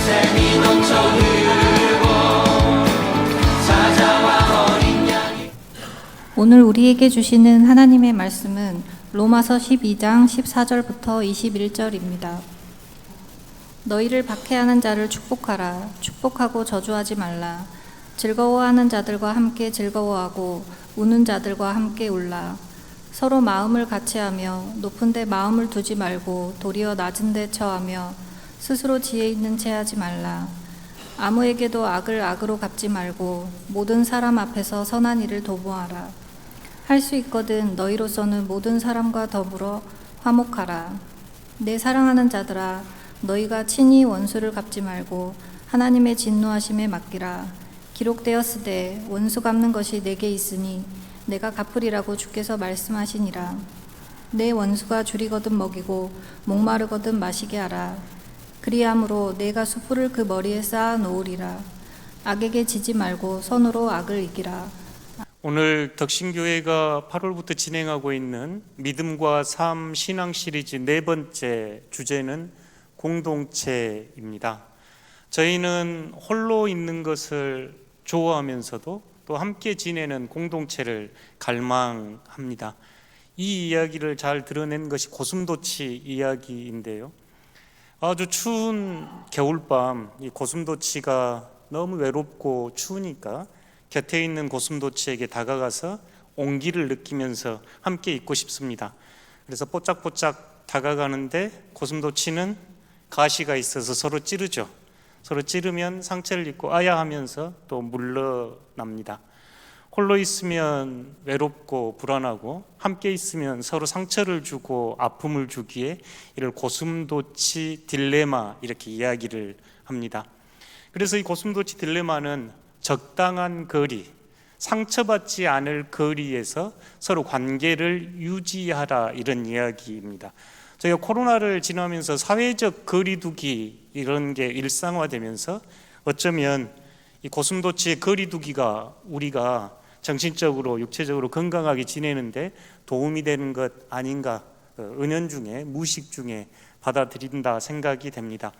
샘이 넘쳐 흐르고 사자와 어린 양이. 오늘 우리에게 주시는 하나님의 말씀은 로마서 12장 14절부터 21절입니다. 너희를 박해하는 자를 축복하라. 축복하고 저주하지 말라. 즐거워하는 자들과 함께 즐거워하고 우는 자들과 함께 울라. 서로 마음을 같이하며 높은 데 마음을 두지 말고 도리어 낮은 데 처하며 스스로 지혜 있는 채 하지 말라. 아무에게도 악을 악으로 갚지 말고 모든 사람 앞에서 선한 일을 도모하라. 할 수 있거든 너희로서는 모든 사람과 더불어 화목하라. 내 사랑하는 자들아, 너희가 친히 원수를 갚지 말고 하나님의 진노하심에 맡기라. 기록되었으되 원수 갚는 것이 내게 있으니 내가 갚으리라고 주께서 말씀하시니라. 내 원수가 줄이거든 먹이고 목마르거든 마시게 하라. 그리함으로 내가 숯불을 그 머리에 쌓아 놓으리라. 악에게 지지 말고 선으로 악을 이기라. 오늘 덕신교회가 8월부터 진행하고 있는 믿음과 삶 신앙 시리즈 네 번째 주제는 공동체입니다. 저희는 홀로 있는 것을 좋아하면서도 또 함께 지내는 공동체를 갈망합니다. 이 이야기를 잘 드러낸 것이 고슴도치 이야기인데요. 아주 추운 겨울밤, 이 고슴도치가 너무 외롭고 추우니까 곁에 있는 고슴도치에게 다가가서 온기를 느끼면서 함께 있고 싶습니다. 그래서 뽀짝뽀짝 다가가는데 고슴도치는 가시가 있어서 서로 찌르죠. 서로 찌르면 상처를 입고 아야 하면서 또 물러납니다. 홀로 있으면 외롭고 불안하고 함께 있으면 서로 상처를 주고 아픔을 주기에 이를 고슴도치 딜레마 이렇게 이야기를 합니다. 그래서 이 고슴도치 딜레마는 적당한 거리, 상처받지 않을 거리에서 서로 관계를 유지하라 이런 이야기입니다. 저희가 코로나를 지나면서 사회적 거리두기 이런 게 일상화되면서 어쩌면 이 고슴도치의 거리두기가 우리가 정신적으로 육체적으로 건강하게 지내는데 도움이 되는 것 아닌가, 은연중에 무의식 중에 받아들인다 생각이 됩니다.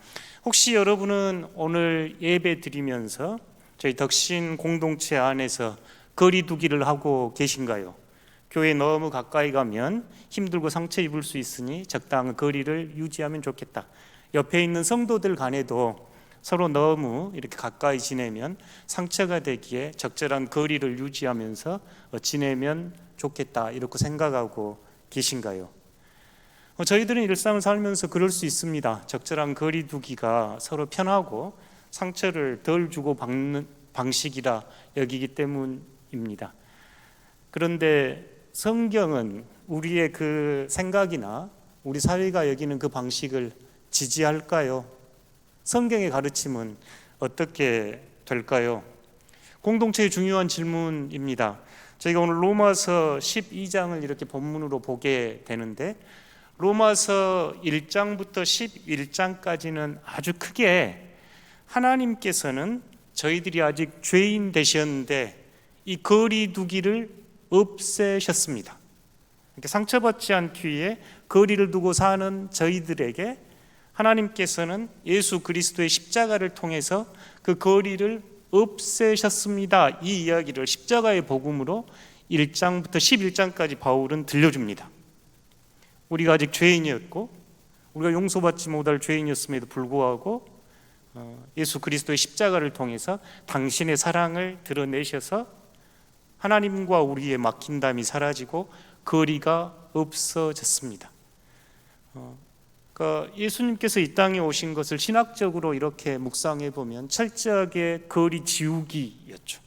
혹시 여러분은 오늘 예배 드리면서 저희 덕신 공동체 안에서 거리두기를 하고 계신가요? 교회 너무 가까이 가면 힘들고 상처 입을 수 있으니 적당한 거리를 유지하면 좋겠다. 옆에 있는 성도들 간에도 서로 너무 이렇게 가까이 지내면 상처가 되기에 적절한 거리를 유지하면서 지내면 좋겠다 이렇게 생각하고 계신가요? 저희들은 일상을 살면서 그럴 수 있습니다. 적절한 거리두기가 서로 편하고 상처를 덜 주고 받는 방식이라 여기기 때문입니다. 그런데 성경은 우리의 그 생각이나 우리 사회가 여기는 그 방식을 지지할까요? 성경의 가르침은 어떻게 될까요? 공동체의 중요한 질문입니다. 저희가 오늘 로마서 12장을 이렇게 본문으로 보게 되는데 로마서 1장부터 11장까지는 아주 크게 하나님께서는 저희들이 아직 죄인 되셨는데 이 거리두기를 없애셨습니다. 이렇게 상처받지 않기 위해 거리를 두고 사는 저희들에게 하나님께서는 예수 그리스도의 십자가를 통해서 그 거리를 없애셨습니다. 이 이야기를 십자가의 복음으로 1장부터 11장까지 바울은 들려줍니다. 우리가 아직 죄인이었고 우리가 용서받지 못할 죄인이었음에도 불구하고 예수 그리스도의 십자가를 통해서 당신의 사랑을 드러내셔서 하나님과 우리의 막힌담이 사라지고 거리가 없어졌습니다. 그러니까 예수님께서 이 땅에 오신 것을 신학적으로 이렇게 묵상해 보면 철저하게 거리 지우기였죠.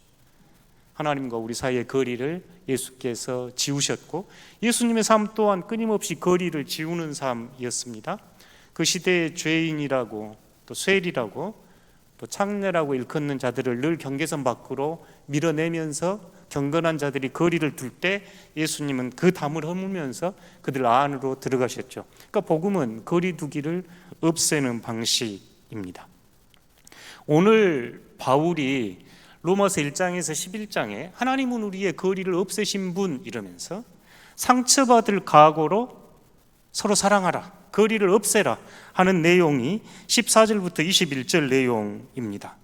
하나님과 우리 사이의 거리를 예수께서 지우셨고 예수님의 삶 또한 끊임없이 거리를 지우는 삶이었습니다. 그 시대의 죄인이라고 또 쇠리라고 또 창녀라고 일컫는 자들을 늘 경계선 밖으로 밀어내면서 경건한 자들이 거리를 둘 때 예수님은 그 담을 허물면서 그들 안으로 들어가셨죠. 그러니까 복음은 거리 두기를 없애는 방식입니다. 오늘 바울이 로마서 1장에서 11장에 하나님은 우리의 거리를 없애신 분 이러면서 상처받을 각오로 서로 사랑하라 거리를 없애라 하는 내용이 14절부터 21절 내용입니다.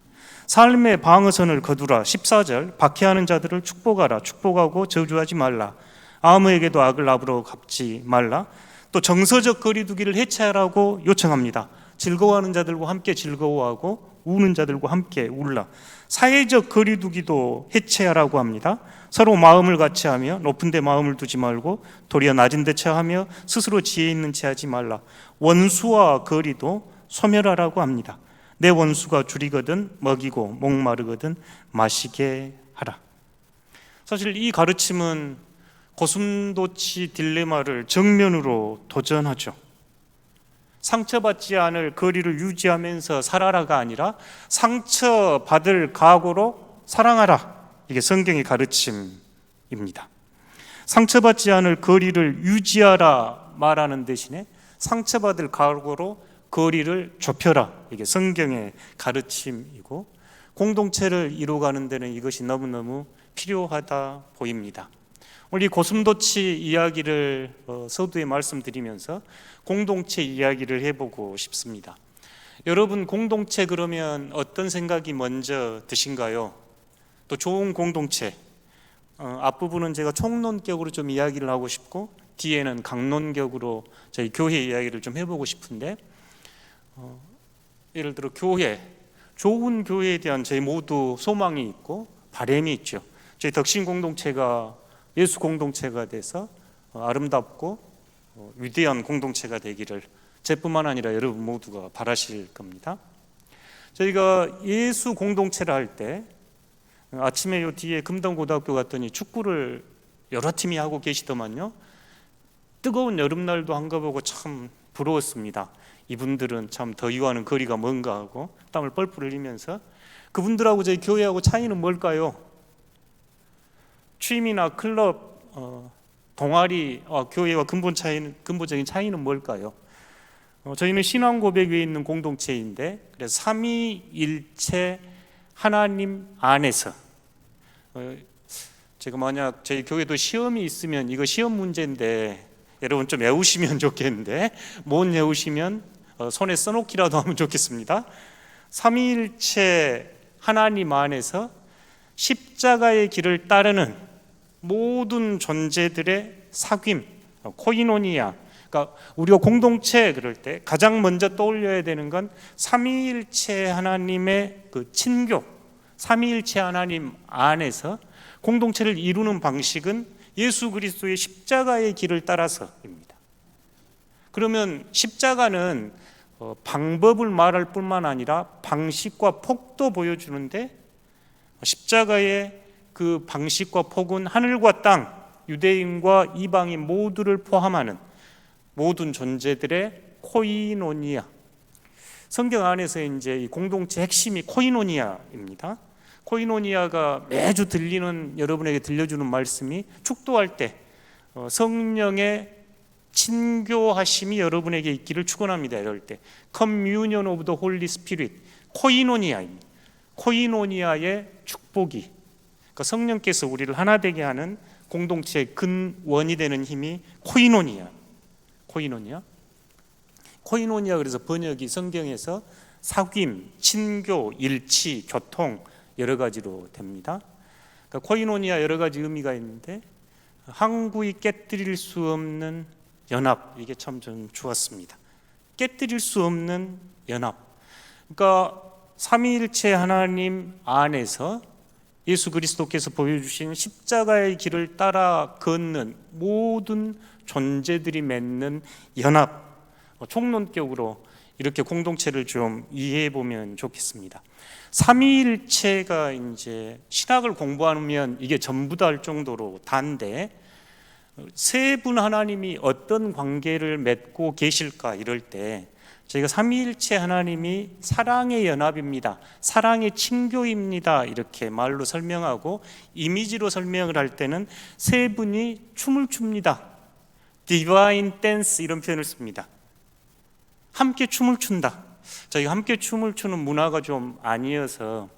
삶의 방어선을 거두라 14절, 박해하는 자들을 축복하라, 축복하고 저주하지 말라, 아무에게도 악을 나부러 갚지 말라. 또 정서적 거리두기를 해체하라고 요청합니다. 즐거워하는 자들과 함께 즐거워하고 우는 자들과 함께 울라. 사회적 거리두기도 해체하라고 합니다. 서로 마음을 같이 하며 높은 데 마음을 두지 말고 도리어 낮은 데 처하며 스스로 지혜 있는 채 하지 말라. 원수와 거리도 소멸하라고 합니다. 내 원수가 줄이거든 먹이고 목마르거든 마시게 하라. 사실 이 가르침은 고슴도치 딜레마를 정면으로 도전하죠. 상처받지 않을 거리를 유지하면서 살아라가 아니라 상처받을 각오로 사랑하라. 이게 성경의 가르침입니다. 상처받지 않을 거리를 유지하라 말하는 대신에 상처받을 각오로 거리를 좁혀라. 이게 성경의 가르침이고 공동체를 이루어가는 데는 이것이 너무너무 필요하다 보입니다. 오늘 이 고슴도치 이야기를 서두에 말씀드리면서 공동체 이야기를 해보고 싶습니다. 여러분, 공동체 그러면 어떤 생각이 먼저 드신가요? 또 좋은 공동체, 앞부분은 제가 총론격으로 좀 이야기를 하고 싶고 뒤에는 강론격으로 저희 교회 이야기를 좀 해보고 싶은데, 예를 들어 교회, 좋은 교회에 대한 저희 모두 소망이 있고 바람이 있죠. 저희 덕신 공동체가 예수 공동체가 돼서 아름답고 위대한 공동체가 되기를 저뿐만 아니라 여러분 모두가 바라실 겁니다. 저희가 예수 공동체를 할 때 아침에 요 뒤에 금동고등학교 갔더니 축구를 여러 팀이 하고 계시더만요. 뜨거운 여름날도 한가 보고 참 부러웠습니다. 이분들은 참 더위와는 거리가 먼가 하고 땀을 뻘뻘 흘리면서. 그분들하고 저희 교회하고 차이는 뭘까요? 취미나 클럽, 동아리, 교회와 근본적인 차이는 뭘까요? 저희는 신앙 고백 위에 있는 공동체인데, 그래서 삼위일체 하나님 안에서, 제가 만약 저희 교회도 시험이 있으면 이거 시험 문제인데 여러분 좀 외우시면 좋겠는데, 못 외우시면 손에 써놓기라도 하면 좋겠습니다. 삼위일체 하나님 안에서 십자가의 길을 따르는 모든 존재들의 사귐, 코이노니아. 그러니까 우리가 공동체 그럴 때 가장 먼저 떠올려야 되는 건 삼위일체 하나님의 그 친교, 삼위일체 하나님 안에서 공동체를 이루는 방식은 예수 그리스도의 십자가의 길을 따라서입니다. 그러면 십자가는 방법을 말할 뿐만 아니라 방식과 폭도 보여주는데, 십자가의 그 방식과 폭은 하늘과 땅, 유대인과 이방인 모두를 포함하는 모든 존재들의 코이노니아. 성경 안에서 이제 이 공동체 핵심이 코이노니아입니다. 코이노니아가 매주 들리는, 여러분에게 들려주는 말씀이 축도할 때 성령의 친교하심이 여러분에게 있기를 축원합니다. 이럴 때 Communion of the Holy Spirit, 코이노니아입니다. 코이노니아의 축복이, 그러니까 성령께서 우리를 하나 되게 하는 공동체의 근원이 되는 힘이 코이노니아. 코이노니아 그래서 번역이 성경에서 사귐, 친교, 일치, 교통 여러 가지로 됩니다. 그러니까 코이노니아 여러 가지 의미가 있는데, 항구히 깨뜨릴 수 없는 연합, 이게 참 좀 좋았습니다. 깨뜨릴 수 없는 연합. 그러니까 삼위일체 하나님 안에서 예수 그리스도께서 보여주신 십자가의 길을 따라 걷는 모든 존재들이 맺는 연합, 총론격으로 이렇게 공동체를 좀 이해해 보면 좋겠습니다. 삼위일체가 이제 신학을 공부하면 이게 전부다 할 정도로 단데, 세 분 하나님이 어떤 관계를 맺고 계실까 이럴 때 저희가 삼위일체 하나님이 사랑의 연합입니다, 사랑의 친교입니다 이렇게 말로 설명하고, 이미지로 설명을 할 때는 세 분이 춤을 춥니다, Divine Dance 이런 표현을 씁니다. 함께 춤을 춘다. 저희가 함께 춤을 추는 문화가 좀 아니어서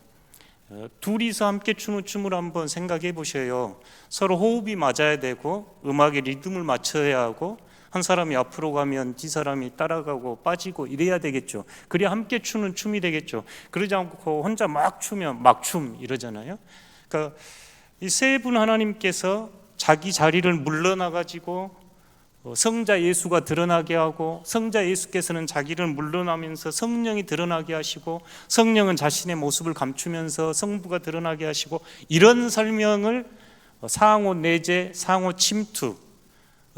둘이서 함께 추는 춤을 한번 생각해 보셔요. 서로 호흡이 맞아야 되고 음악의 리듬을 맞춰야 하고 한 사람이 앞으로 가면 뒤 사람이 따라가고 빠지고 이래야 되겠죠. 그래야 함께 추는 춤이 되겠죠. 그러지 않고 혼자 막 추면 막춤 이러잖아요. 그러니까 이 세 분 하나님께서 자기 자리를 물러나가지고 성자 예수가 드러나게 하고, 성자 예수께서는 자기를 물러나면서 성령이 드러나게 하시고, 성령은 자신의 모습을 감추면서 성부가 드러나게 하시고, 이런 설명을 상호 내재, 상호 침투,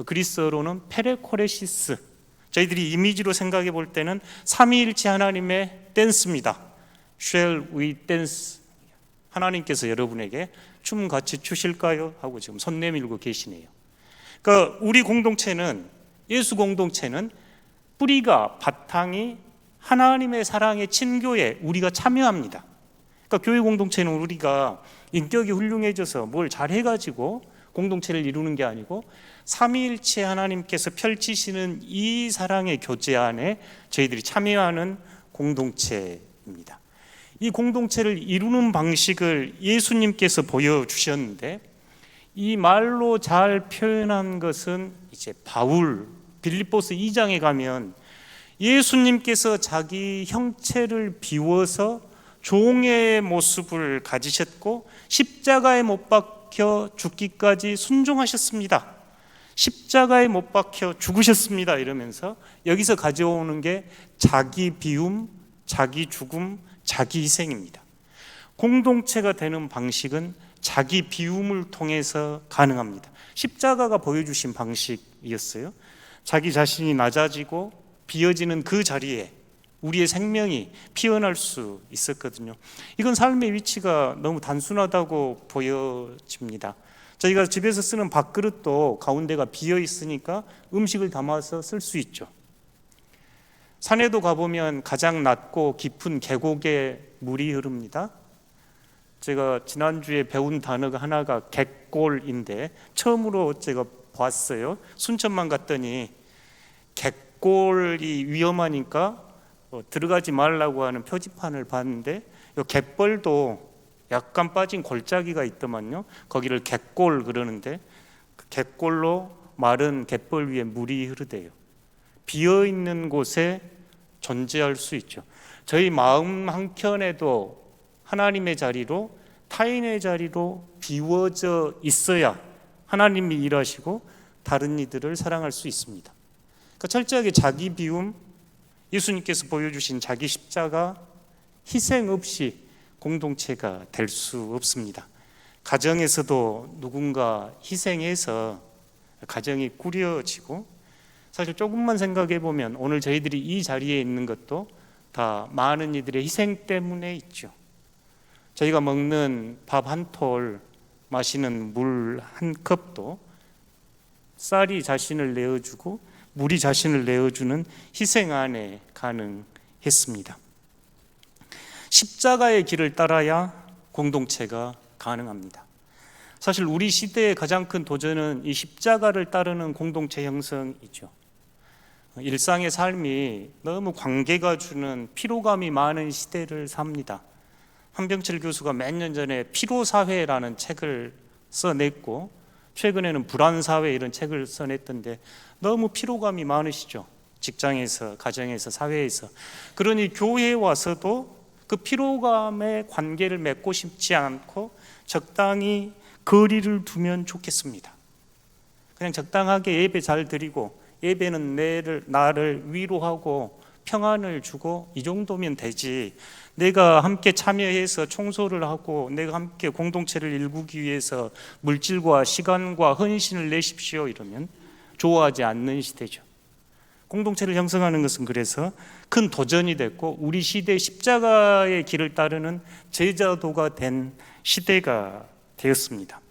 그리스어로는 페레코레시스, 저희들이 이미지로 생각해 볼 때는 삼위일체 하나님의 댄스입니다. Shall we dance? 하나님께서 여러분에게 춤 같이 추실까요? 하고 지금 손 내밀고 계시네요. 그러니까 우리 공동체는, 예수 공동체는 뿌리가, 바탕이 하나님의 사랑의 친교에 우리가 참여합니다. 그러니까 교회 공동체는 우리가 인격이 훌륭해져서 뭘 잘해가지고 공동체를 이루는 게 아니고, 삼위일체 하나님께서 펼치시는 이 사랑의 교제 안에 저희들이 참여하는 공동체입니다. 이 공동체를 이루는 방식을 예수님께서 보여주셨는데, 이 말로 잘 표현한 것은 이제 바울, 빌립보서 2장에 가면 예수님께서 자기 형체를 비워서 종의 모습을 가지셨고 십자가에 못 박혀 죽기까지 순종하셨습니다. 십자가에 못 박혀 죽으셨습니다. 이러면서 여기서 가져오는 게 자기 비움, 자기 죽음, 자기 희생입니다. 공동체가 되는 방식은 자기 비움을 통해서 가능합니다. 십자가가 보여주신 방식이었어요. 자기 자신이 낮아지고 비어지는 그 자리에 우리의 생명이 피어날 수 있었거든요. 이건 삶의 위치가 너무 단순하다고 보여집니다. 저희가 집에서 쓰는 밥그릇도 가운데가 비어 있으니까 음식을 담아서 쓸 수 있죠. 산에도 가보면 가장 낮고 깊은 계곡에 물이 흐릅니다. 제가 지난주에 배운 단어가 하나가 갯골인데 처음으로 제가 봤어요. 순천만 갔더니 갯골이 위험하니까 들어가지 말라고 하는 표지판을 봤는데, 이 갯벌도 약간 빠진 골짜기가 있더만요. 거기를 갯골 그러는데, 그 갯골로 마른 갯벌 위에 물이 흐르대요. 비어있는 곳에 존재할 수 있죠. 저희 마음 한켠에도 하나님의 자리로, 타인의 자리로 비워져 있어야 하나님이 일하시고 다른 이들을 사랑할 수 있습니다. 그러니까 철저하게 자기 비움, 예수님께서 보여주신 자기 십자가, 희생 없이 공동체가 될 수 없습니다. 가정에서도 누군가 희생해서 가정이 꾸려지고, 사실 조금만 생각해 보면 오늘 저희들이 이 자리에 있는 것도 다 많은 이들의 희생 때문에 있죠. 저희가 먹는 밥 한 톨, 마시는 물 한 컵도 쌀이 자신을 내어주고 물이 자신을 내어주는 희생 안에 가능했습니다. 십자가의 길을 따라야 공동체가 가능합니다. 사실 우리 시대의 가장 큰 도전은 이 십자가를 따르는 공동체 형성이죠. 일상의 삶이 너무 관계가 주는 피로감이 많은 시대를 삽니다. 한병철 교수가 몇 년 전에 피로사회라는 책을 써냈고, 최근에는 불안사회 이런 책을 써냈던데 너무 피로감이 많으시죠. 직장에서, 가정에서, 사회에서. 그러니 교회에 와서도 그 피로감의 관계를 맺고 싶지 않고 적당히 거리를 두면 좋겠습니다. 그냥 적당하게 예배 잘 드리고, 예배는 나를 위로하고 평안을 주고 이 정도면 되지, 내가 함께 참여해서 청소를 하고 내가 함께 공동체를 일구기 위해서 물질과 시간과 헌신을 내십시오 이러면 좋아하지 않는 시대죠. 공동체를 형성하는 것은 그래서 큰 도전이 됐고, 우리 시대의 십자가의 길을 따르는 제자도가 된 시대가 되었습니다.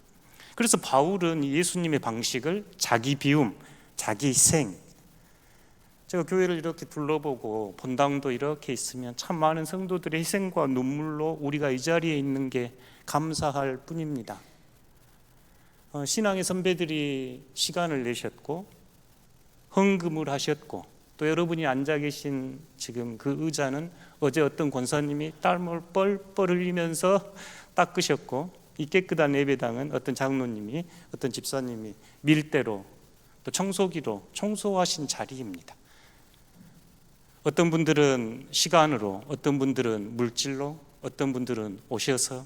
그래서 바울은 예수님의 방식을 자기 비움, 자기 희생, 제가 교회를 이렇게 둘러보고 본당도 이렇게 있으면 참 많은 성도들의 희생과 눈물로 우리가 이 자리에 있는 게 감사할 뿐입니다. 신앙의 선배들이 시간을 내셨고 헌금을 하셨고, 또 여러분이 앉아 계신 지금 그 의자는 어제 어떤 권사님이 땀을 뻘뻘 흘리면서 닦으셨고, 이 깨끗한 예배당은 어떤 장로님이, 어떤 집사님이 밀대로 또 청소기로 청소하신 자리입니다. 어떤 분들은 시간으로, 어떤 분들은 물질로, 어떤 분들은 오셔서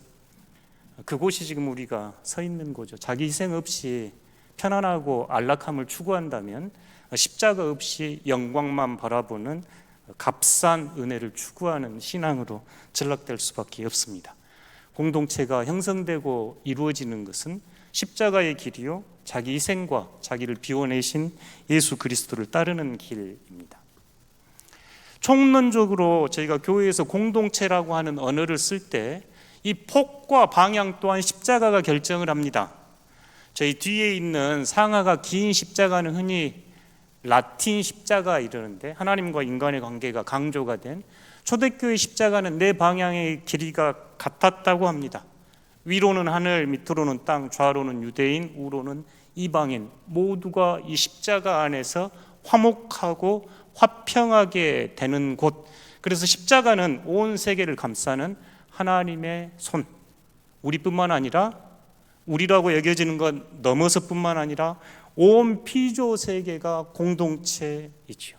그곳이 지금 우리가 서 있는 곳이죠. 자기 희생 없이 편안하고 안락함을 추구한다면 십자가 없이 영광만 바라보는 값싼 은혜를 추구하는 신앙으로 전락될 수밖에 없습니다. 공동체가 형성되고 이루어지는 것은 십자가의 길이요, 자기 희생과 자기를 비워내신 예수 그리스도를 따르는 길입니다. 총론적으로 저희가 교회에서 공동체라고 하는 언어를 쓸 때 이 폭과 방향 또한 십자가가 결정을 합니다. 저희 뒤에 있는 상하가 긴 십자가는 흔히 라틴 십자가 이러는데, 하나님과 인간의 관계가 강조가 된 초대교회 십자가는 네 방향의 길이가 같았다고 합니다. 위로는 하늘, 밑으로는 땅, 좌로는 유대인, 우로는 이방인, 모두가 이 십자가 안에서 화목하고 화평하게 되는 곳. 그래서 십자가는 온 세계를 감싸는 하나님의 손, 우리뿐만 아니라, 우리라고 여겨지는 것 넘어서뿐만 아니라 온 피조 세계가 공동체이지요.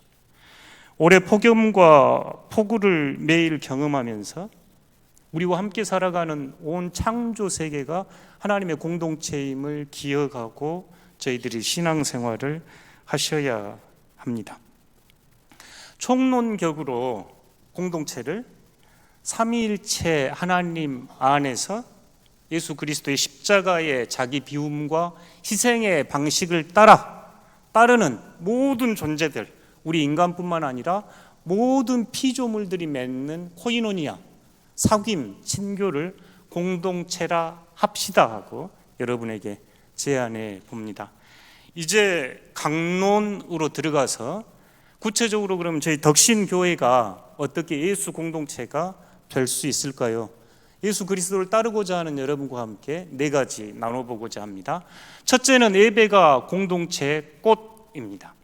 올해 폭염과 폭우를 매일 경험하면서 우리와 함께 살아가는 온 창조 세계가 하나님의 공동체임을 기억하고 저희들이 신앙생활을 하셔야 합니다. 총론격으로 공동체를 삼위일체 하나님 안에서 예수 그리스도의 십자가의 자기 비움과 희생의 방식을 따르는 모든 존재들, 우리 인간뿐만 아니라 모든 피조물들이 맺는 코이노니아, 사귐, 친교를 공동체라 합시다 하고 여러분에게 제안해 봅니다. 이제 강론으로 들어가서 구체적으로 그러면 저희 덕신교회가 어떻게 예수 공동체가 될 수 있을까요? 예수 그리스도를 따르고자 하는 여러분과 함께 네 가지 나눠보고자 합니다. 첫째는 예배가 공동체의 꽃입니다.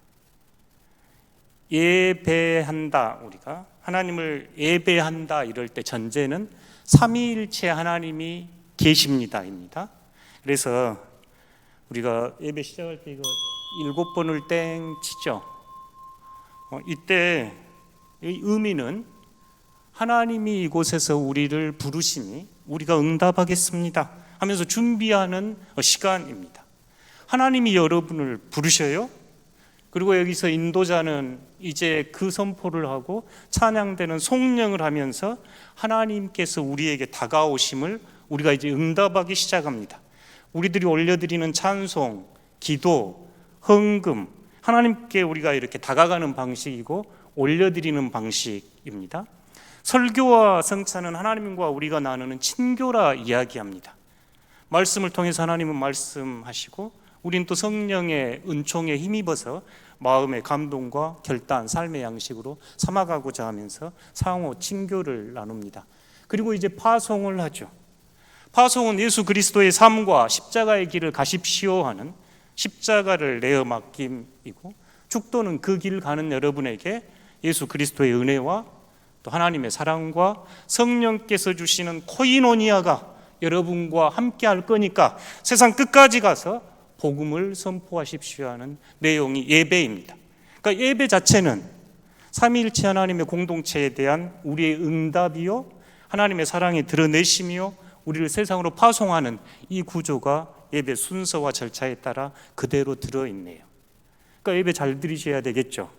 예배한다, 우리가 하나님을 예배한다 이럴 때 전제는 삼위일체 하나님이 계십니다입니다. 그래서 우리가 예배 시작할 때 이거 7번을 땡 치죠. 이때 이 의미는 하나님이 이곳에서 우리를 부르시니 우리가 응답하겠습니다 하면서 준비하는 시간입니다. 하나님이 여러분을 부르셔요. 그리고 여기서 인도자는 이제 그 선포를 하고 찬양되는 송령을 하면서 하나님께서 우리에게 다가오심을 우리가 이제 응답하기 시작합니다. 우리들이 올려드리는 찬송, 기도, 헌금, 하나님께 우리가 이렇게 다가가는 방식이고 올려드리는 방식입니다. 설교와 성찬은 하나님과 우리가 나누는 친교라 이야기합니다. 말씀을 통해서 하나님은 말씀하시고 우리는 또 성령의 은총에 힘입어서 마음의 감동과 결단, 삶의 양식으로 삼아가고자 하면서 상호 친교를 나눕니다. 그리고 이제 파송을 하죠. 파송은 예수 그리스도의 삶과 십자가의 길을 가십시오 하는 십자가를 내어 맡김이고, 축도는 그 길 가는 여러분에게 예수 그리스도의 은혜와 또 하나님의 사랑과 성령께서 주시는 코이노니아가 여러분과 함께 할 거니까 세상 끝까지 가서 복음을 선포하십시오 하는 내용이 예배입니다. 그러니까 예배 자체는 삼위일체 하나님의 공동체에 대한 우리의 응답이요, 하나님의 사랑의 드러내심이요, 우리를 세상으로 파송하는 이 구조가 예배 순서와 절차에 따라 그대로 들어있네요. 그러니까 예배 잘 드리셔야 되겠죠.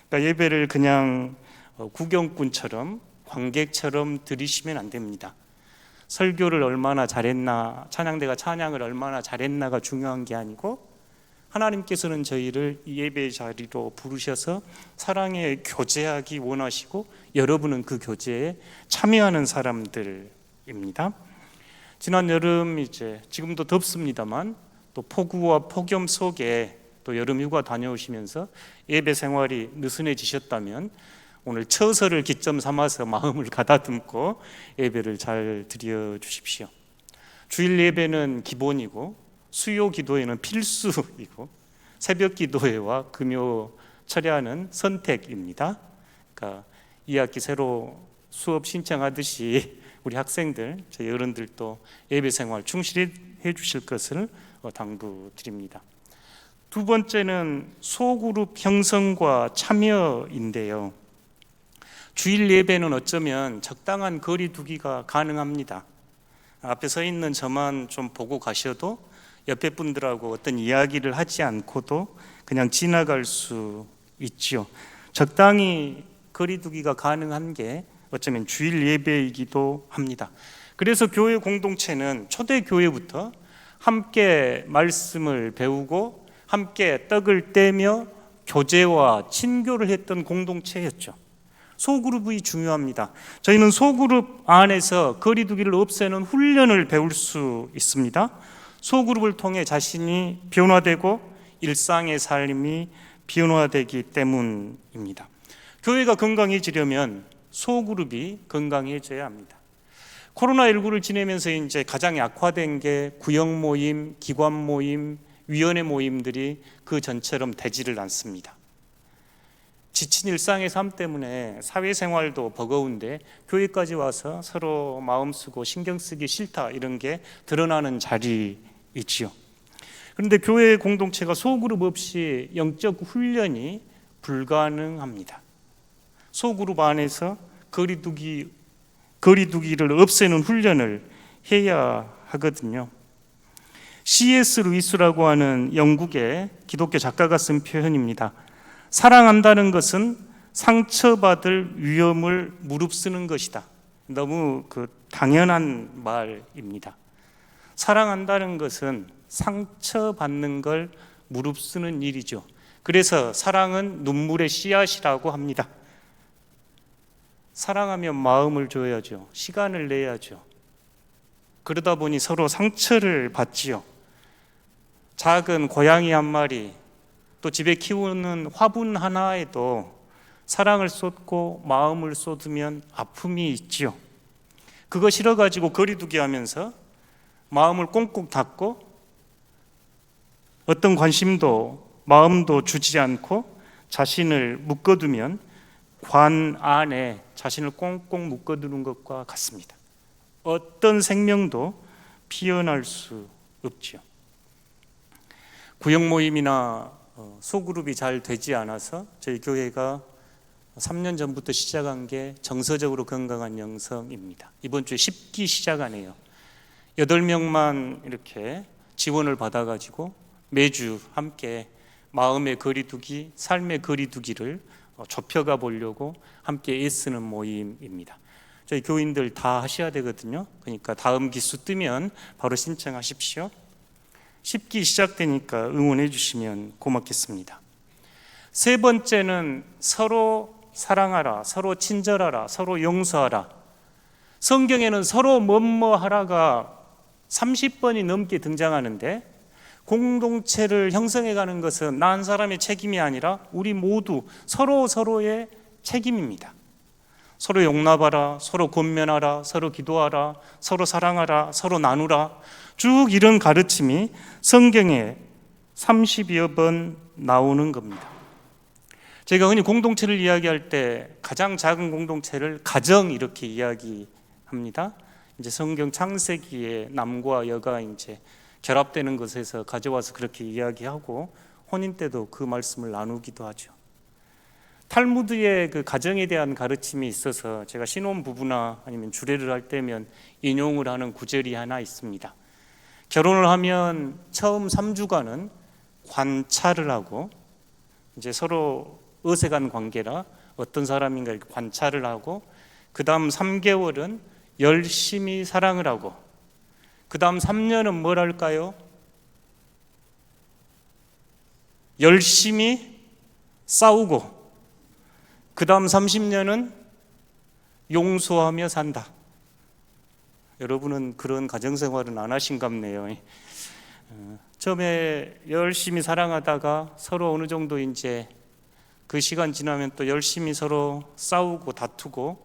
그러니까 예배를 그냥 구경꾼처럼, 관객처럼 드리시면 안 됩니다. 설교를 얼마나 잘했나, 찬양대가 찬양을 얼마나 잘했나가 중요한 게 아니고, 하나님께서는 저희를 이 예배의 자리로 부르셔서 사랑에 교제하기 원하시고 여러분은 그 교제에 참여하는 사람들입니다. 지난 여름, 이제 지금도 덥습니다만 또 폭우와 폭염 속에 또 여름 휴가 다녀오시면서 예배 생활이 느슨해지셨다면 오늘 처서를 기점 삼아서 마음을 가다듬고 예배를 잘 드려 주십시오. 주일 예배는 기본이고 수요 기도회는 필수이고 새벽 기도회와 금요 철야는 선택입니다. 그러니까 2학기 새로 수업 신청하듯이 우리 학생들, 저희 어른들도 예배 생활 충실히 해 주실 것을 당부드립니다. 두 번째는 소그룹 형성과 참여인데요. 주일 예배는 어쩌면 적당한 거리 두기가 가능합니다. 앞에 서 있는 저만 좀 보고 가셔도 옆에 분들하고 어떤 이야기를 하지 않고도 그냥 지나갈 수 있죠. 적당히 거리 두기가 가능한 게 어쩌면 주일 예배이기도 합니다. 그래서 교회 공동체는 초대교회부터 함께 말씀을 배우고 함께 떡을 떼며 교제와 친교를 했던 공동체였죠. 소그룹이 중요합니다. 저희는 소그룹 안에서 거리 두기를 없애는 훈련을 배울 수 있습니다. 소그룹을 통해 자신이 변화되고 일상의 삶이 변화되기 때문입니다. 교회가 건강해지려면 소그룹이 건강해져야 합니다. 코로나19를 지내면서 이제 가장 약화된 게 구역 모임, 기관 모임, 위원회 모임들이 그 전처럼 되지를 않습니다. 지친 일상의 삶 때문에 사회생활도 버거운데 교회까지 와서 서로 마음 쓰고 신경 쓰기 싫다 이런 게 드러나는 자리이지요. 그런데 교회 공동체가 소그룹 없이 영적 훈련이 불가능합니다. 소그룹 안에서 거리두기를 없애는 훈련을 해야 하거든요. C.S. 루이스라고 하는 영국의 기독교 작가가 쓴 표현입니다. 사랑한다는 것은 상처받을 위험을 무릅쓰는 것이다. 너무 당연한 말입니다. 사랑한다는 것은 상처받는 걸 무릅쓰는 일이죠. 그래서 사랑은 눈물의 씨앗이라고 합니다. 사랑하면 마음을 줘야죠. 시간을 내야죠. 그러다 보니 서로 상처를 받지요. 작은 고양이 한 마리, 또 집에 키우는 화분 하나에도 사랑을 쏟고 마음을 쏟으면 아픔이 있지요. 그거 싫어가지고 거리두기 하면서 마음을 꽁꽁 닫고 어떤 관심도 마음도 주지 않고 자신을 묶어두면 관 안에 자신을 꽁꽁 묶어두는 것과 같습니다. 어떤 생명도 피어날 수 없지요. 구역 모임이나 소그룹이 잘 되지 않아서 저희 교회가 3년 전부터 시작한 게 정서적으로 건강한 영성입니다. 이번 주에 10기 시작하네요. 8명만 이렇게 지원을 받아가지고 매주 함께 마음의 거리두기, 삶의 거리두기를 좁혀가 보려고 함께 애쓰는 모임입니다. 저희 교인들 다 하셔야 되거든요. 그러니까 다음 기수 뜨면 바로 신청하십시오. 10기 시작되니까 응원해 주시면 고맙겠습니다. 세 번째는 서로 사랑하라, 서로 친절하라, 서로 용서하라. 성경에는 서로 뭐뭐하라가 30번이 넘게 등장하는데 공동체를 형성해가는 것은 나 한 사람의 책임이 아니라 우리 모두 서로의 책임입니다. 서로 용납하라, 서로 권면하라, 서로 기도하라, 서로 사랑하라, 서로 나누라. 쭉 이런 가르침이 성경에 30여 번 나오는 겁니다. 저희가 흔히 공동체를 이야기할 때 가장 작은 공동체를 가정 이렇게 이야기합니다. 이제 성경 창세기에 남과 여가 이제 결합되는 것에서 가져와서 그렇게 이야기하고 혼인 때도 그 말씀을 나누기도 하죠. 탈무드의 그 가정에 대한 가르침이 있어서 제가 신혼 부부나 아니면 주례를 할 때면 인용을 하는 구절이 하나 있습니다. 결혼을 하면 처음 3주간은 관찰을 하고 이제 서로 어색한 관계라 어떤 사람인가 이렇게 관찰을 하고 그 다음 3개월은 열심히 사랑을 하고 그 다음 3년은 뭘 할까요? 열심히 싸우고 그 다음 30년은 용서하며 산다. 여러분은 그런 가정생활은 안 하신갑네요. 처음에 열심히 사랑하다가 서로 어느 정도 이제 그 시간 지나면 또 열심히 서로 싸우고 다투고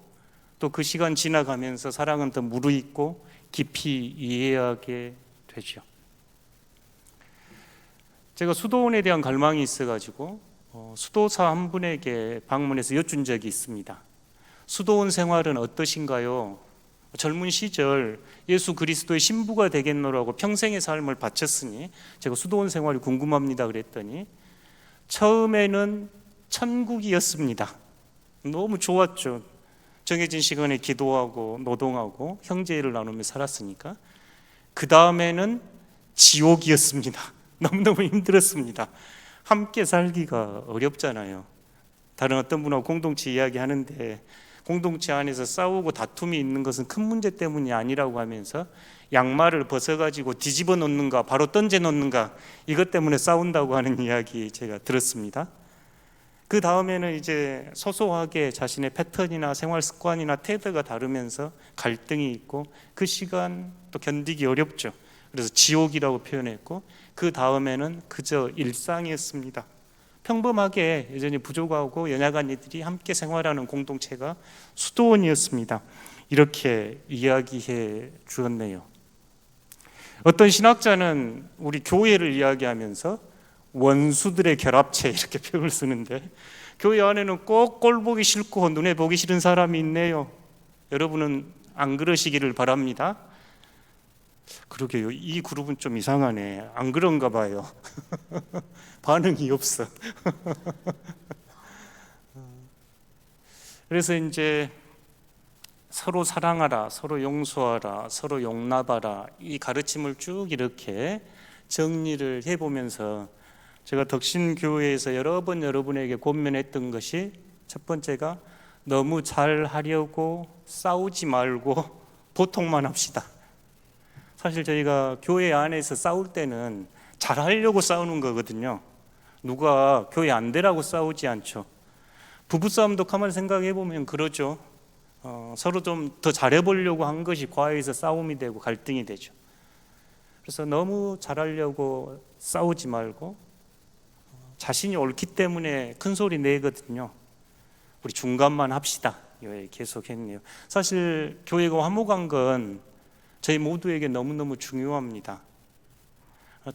또 그 시간 지나가면서 사랑은 더 무르익고 깊이 이해하게 되죠. 제가 수도원에 대한 갈망이 있어가지고 수도사 한 분에게 방문해서 여쭌 적이 있습니다. 수도원 생활은 어떠신가요? 젊은 시절 예수 그리스도의 신부가 되겠노라고 평생의 삶을 바쳤으니 제가 수도원 생활이 궁금합니다 그랬더니 처음에는 천국이었습니다. 너무 좋았죠. 정해진 시간에 기도하고 노동하고 형제를 나누며 살았으니까. 그 다음에는 지옥이었습니다. 너무너무 힘들었습니다. 함께 살기가 어렵잖아요. 다른 어떤 분하고 공동체 이야기하는데 공동체 안에서 싸우고 다툼이 있는 것은 큰 문제 때문이 아니라고 하면서 양말을 벗어가지고 뒤집어 놓는가 바로 던져 놓는가 이것 때문에 싸운다고 하는 이야기 제가 들었습니다. 그 다음에는 이제 소소하게 자신의 패턴이나 생활 습관이나 태도가 다르면서 갈등이 있고 그 시간 또 견디기 어렵죠. 그래서 지옥이라고 표현했고 그 다음에는 그저 일상이었습니다. 평범하게 여전히 부족하고 연약한 이들이 함께 생활하는 공동체가 수도원이었습니다. 이렇게 이야기해 주었네요. 어떤 신학자는 우리 교회를 이야기하면서 원수들의 결합체 이렇게 표현을 쓰는데 교회 안에는 꼭 꼴 보기 싫고 눈에 보기 싫은 사람이 있네요. 여러분은 안 그러시기를 바랍니다. 그러게요. 이 그룹은 좀 이상하네. 안 그런가 봐요. 반응이 없어. 그래서 이제 서로 사랑하라, 서로 용서하라, 서로 용납하라 이 가르침을 쭉 이렇게 정리를 해보면서 제가 덕신교회에서 여러 번 여러분에게 권면했던 것이 첫 번째가 너무 잘 하려고 싸우지 말고 보통만 합시다. 사실 저희가 교회 안에서 싸울 때는 잘하려고 싸우는 거거든요. 누가 교회 안 되라고 싸우지 않죠. 부부싸움도 가만히 생각해 보면 그러죠. 서로 좀 더 잘해보려고 한 것이 과에서 싸움이 되고 갈등이 되죠. 그래서 너무 잘하려고 싸우지 말고 자신이 옳기 때문에 큰 소리 내거든요. 우리 중간만 합시다. 계속했네요. 사실 교회가 화목한 건 저희 모두에게 너무너무 중요합니다.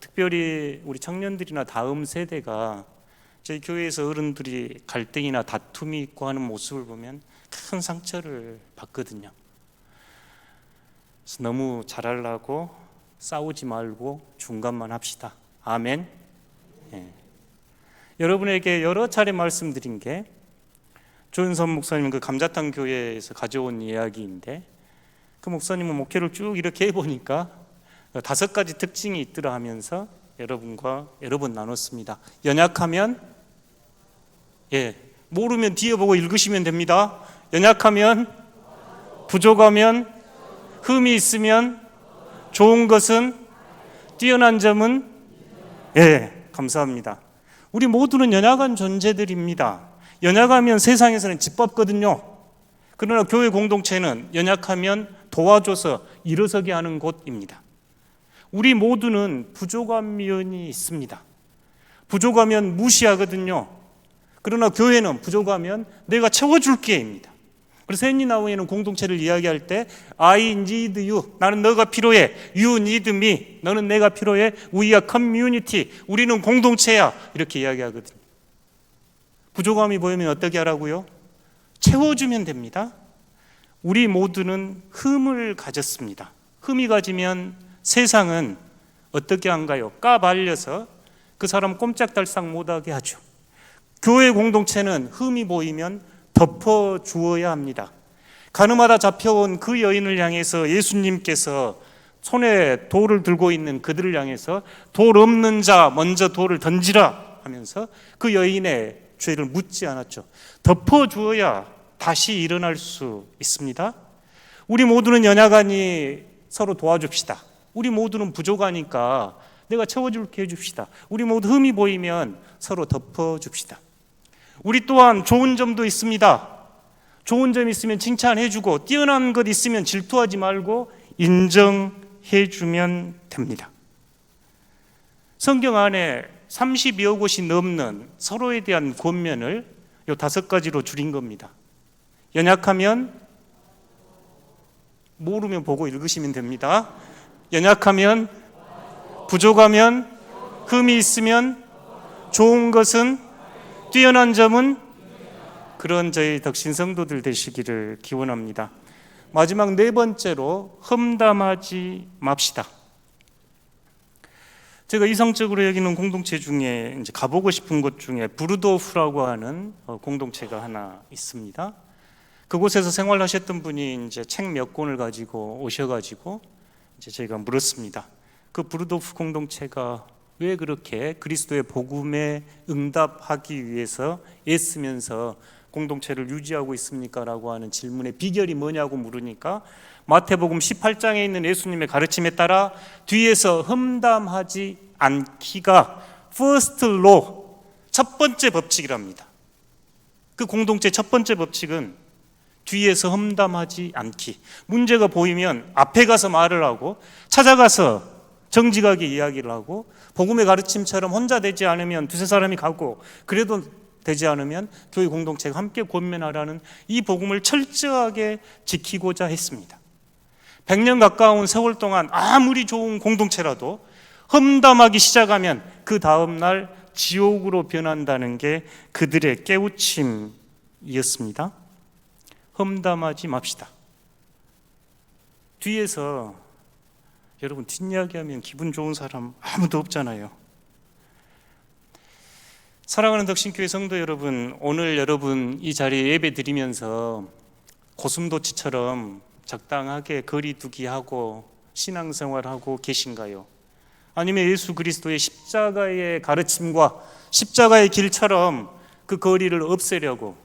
특별히 우리 청년들이나 다음 세대가 저희 교회에서 어른들이 갈등이나 다툼이 있고 하는 모습을 보면 큰 상처를 받거든요. 그래서 너무 잘하려고 싸우지 말고 중간만 합시다. 아멘. 예. 여러분에게 여러 차례 말씀드린 게 조윤선 목사님 그 감자탕 교회에서 가져온 이야기인데 그 목사님은 목회를 쭉 이렇게 해보니까 5가지 특징이 있더라 하면서 여러분과 여러 번 나눴습니다. 연약하면 모르면 뒤에 보고 읽으시면 됩니다. 연약하면, 부족하면, 흠이 있으면, 좋은 것은, 뛰어난 점은 감사합니다. 우리 모두는 연약한 존재들입니다. 연약하면 세상에서는 짓밟거든요. 그러나 교회 공동체는 연약하면 도와줘서 일어서게 하는 곳입니다. 우리 모두는 부족한 면이 있습니다. 부족하면 무시하거든요. 그러나 교회는 부족하면 내가 채워줄게입니다. 그래서 헨리나우에는 공동체를 이야기할 때 I need you, 나는 너가 필요해. You need me, 너는 내가 필요해. We are community, 우리는 공동체야. 이렇게 이야기하거든요. 부족함이 보이면 어떻게 하라고요? 채워주면 됩니다. 우리 모두는 흠을 가졌습니다. 흠이 가지면 세상은 어떻게 한가요? 까발려서 그 사람 꼼짝달싹 못하게 하죠. 교회 공동체는 흠이 보이면 덮어주어야 합니다. 가늠하다 잡혀온 그 여인을 향해서 예수님께서 손에 돌을 들고 있는 그들을 향해서 돌 없는 자 먼저 돌을 던지라 하면서 그 여인의 죄를 묻지 않았죠. 덮어주어야 다시 일어날 수 있습니다. 우리 모두는 연약하니 서로 도와줍시다. 우리 모두는 부족하니까 내가 채워줄게 해줍시다. 우리 모두 흠이 보이면 서로 덮어줍시다. 우리 또한 좋은 점도 있습니다. 좋은 점 있으면 칭찬해주고 뛰어난 것 있으면 질투하지 말고 인정해주면 됩니다. 성경 안에 32여 곳이 넘는 서로에 대한 권면을 이 5가지로 줄인 겁니다. 연약하면 모르면 보고 읽으시면 됩니다. 연약하면, 부족하면, 흠이 있으면, 좋은 것은, 뛰어난 점은, 그런 저희 덕신 성도들 되시기를 기원합니다. 마지막 네 번째로 험담하지 맙시다. 제가 이상적으로 여기는 공동체 중에 이제 가보고 싶은 곳 중에 부르도프라고 하는 공동체가 하나 있습니다. 그곳에서 생활하셨던 분이 이제 책 몇 권을 가지고 오셔가지고 이제 저희가 물었습니다. 그 부르도프 공동체가 왜 그렇게 그리스도의 복음에 응답하기 위해서 애쓰면서 공동체를 유지하고 있습니까? 라고 하는 질문의 비결이 뭐냐고 물으니까 마태복음 18장에 있는 예수님의 가르침에 따라 뒤에서 험담하지 않기가 first law, 첫 번째 법칙이랍니다. 그 공동체 첫 번째 법칙은 뒤에서 험담하지 않기. 문제가 보이면 앞에 가서 말을 하고 찾아가서 정직하게 이야기를 하고 복음의 가르침처럼 혼자 되지 않으면 두세 사람이 가고 그래도 되지 않으면 교회 공동체가 함께 권면하라는 이 복음을 철저하게 지키고자 했습니다. 100년 가까운 세월 동안 아무리 좋은 공동체라도 험담하기 시작하면 그 다음날 지옥으로 변한다는 게 그들의 깨우침이었습니다. 험담하지 맙시다. 뒤에서 여러분 뒷이야기하면 기분 좋은 사람 아무도 없잖아요. 사랑하는 덕신교회 성도 여러분, 오늘 여러분 이 자리에 예배 드리면서 고슴도치처럼 적당하게 거리두기하고 신앙생활하고 계신가요? 아니면 예수 그리스도의 십자가의 가르침과 십자가의 길처럼 그 거리를 없애려고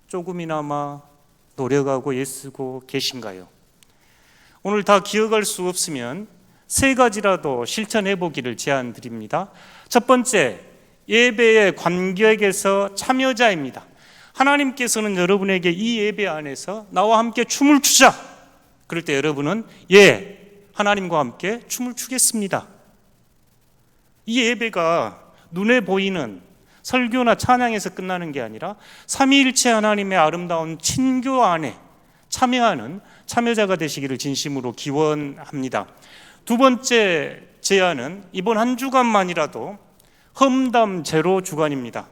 조금이나마 노력하고 애쓰고 계신가요? 오늘 다 기억할 수 없으면 세 가지라도 실천해 보기를 제안드립니다. 첫 번째, 예배의 관객에서 참여자입니다. 하나님께서는 여러분에게 이 예배 안에서 나와 함께 춤을 추자. 그럴 때 여러분은 하나님과 함께 춤을 추겠습니다. 이 예배가 눈에 보이는 설교나 찬양에서 끝나는 게 아니라 삼위일체 하나님의 아름다운 친교 안에 참여하는 참여자가 되시기를 진심으로 기원합니다. 두 번째 제안은 이번 한 주간만이라도 험담 제로 주간입니다.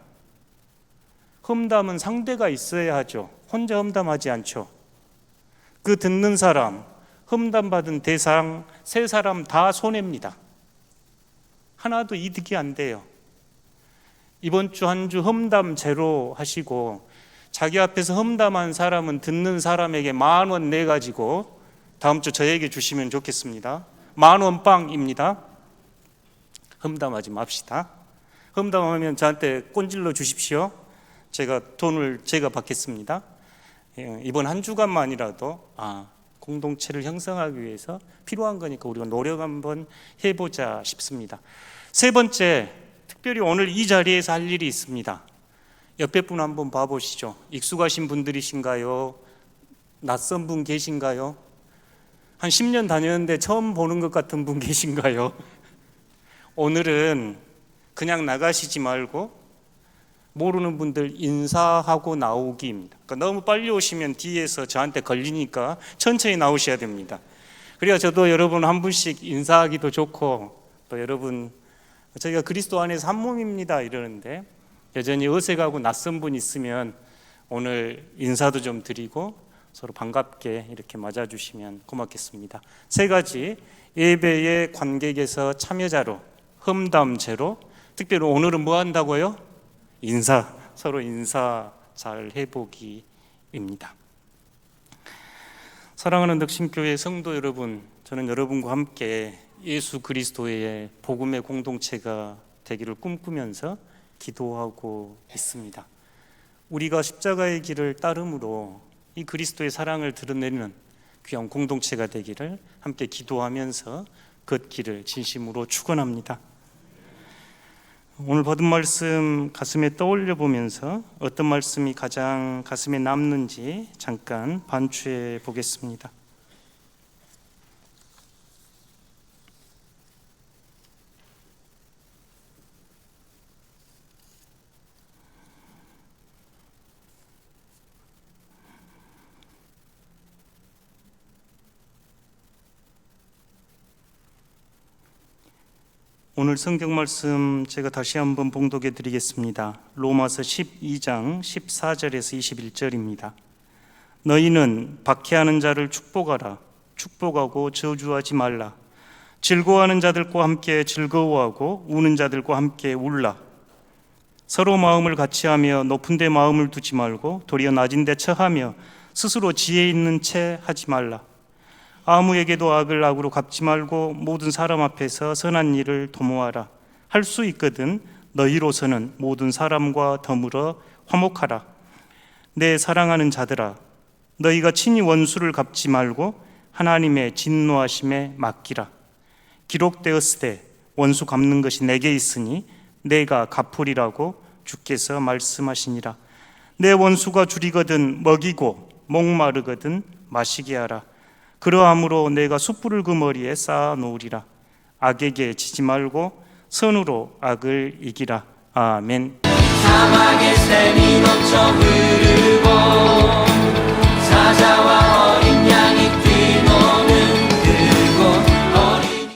험담은 상대가 있어야 하죠. 혼자 험담하지 않죠. 그 듣는 사람, 험담받은 대상 세 사람 다 손해입니다. 하나도 이득이 안 돼요. 이번 주 한 주 험담 제로 하시고 자기 앞에서 험담한 사람은 듣는 사람에게 10,000원 내가지고 다음 주 저에게 주시면 좋겠습니다. 10,000원 빵입니다. 험담하지 맙시다. 험담하면 저한테 꼰질러 주십시오. 돈을 제가 받겠습니다. 이번 한 주간만이라도 공동체를 형성하기 위해서 필요한 거니까 우리가 노력 한번 해보자 싶습니다. 세 번째, 특별히 오늘 이 자리에서 할 일이 있습니다. 옆에 분 한번 봐보시죠. 익숙하신 분들이신가요? 낯선 분 계신가요? 한 10년 다녔는데 처음 보는 것 같은 분 계신가요? 오늘은 그냥 나가시지 말고 모르는 분들 인사하고 나오기입니다. 그러니까 너무 빨리 오시면 뒤에서 저한테 걸리니까 천천히 나오셔야 됩니다. 그래야 저도 여러분 한 분씩 인사하기도 좋고 또 여러분 저희가 그리스도 안에서 한 몸입니다 이러는데 여전히 어색하고 낯선 분 있으면 오늘 인사도 좀 드리고 서로 반갑게 이렇게 맞아주시면 고맙겠습니다. 세 가지 예배의 관객에서 참여자로 험담제로 특별히 오늘은 뭐 한다고요? 서로 인사 잘 해보기입니다. 사랑하는 덕신교회 성도 여러분, 저는 여러분과 함께 예수 그리스도의 복음의 공동체가 되기를 꿈꾸면서 기도하고 있습니다. 우리가 십자가의 길을 따름으로 이 그리스도의 사랑을 드러내는 귀한 공동체가 되기를 함께 기도하면서 걷기를 진심으로 축원합니다. 오늘 받은 말씀 가슴에 떠올려 보면서 어떤 말씀이 가장 가슴에 남는지 잠깐 반추해 보겠습니다. 오늘 성경 말씀 제가 다시 한번 봉독해 드리겠습니다. 로마서 12장 14절에서 21절입니다. 너희는 박해하는 자를 축복하라. 축복하고 저주하지 말라. 즐거워하는 자들과 함께 즐거워하고 우는 자들과 함께 울라. 서로 마음을 같이하며 높은 데 마음을 두지 말고 도리어 낮은 데 처하며 스스로 지혜 있는 채 하지 말라. 아무에게도 악을 악으로 갚지 말고 모든 사람 앞에서 선한 일을 도모하라. 할 수 있거든 너희로서는 모든 사람과 더불어 화목하라. 내 사랑하는 자들아, 너희가 친히 원수를 갚지 말고 하나님의 진노하심에 맡기라. 기록되었으되 원수 갚는 것이 내게 있으니 내가 갚으리라고 주께서 말씀하시니라. 내 원수가 줄이거든 먹이고 목마르거든 마시게 하라. 그러함으로 내가 숯불을 그 머리에 쌓아 놓으리라. 악에게 지지 말고 선으로 악을 이기라. 아멘. 사막의 샘이 넘쳐 흐르고 사자와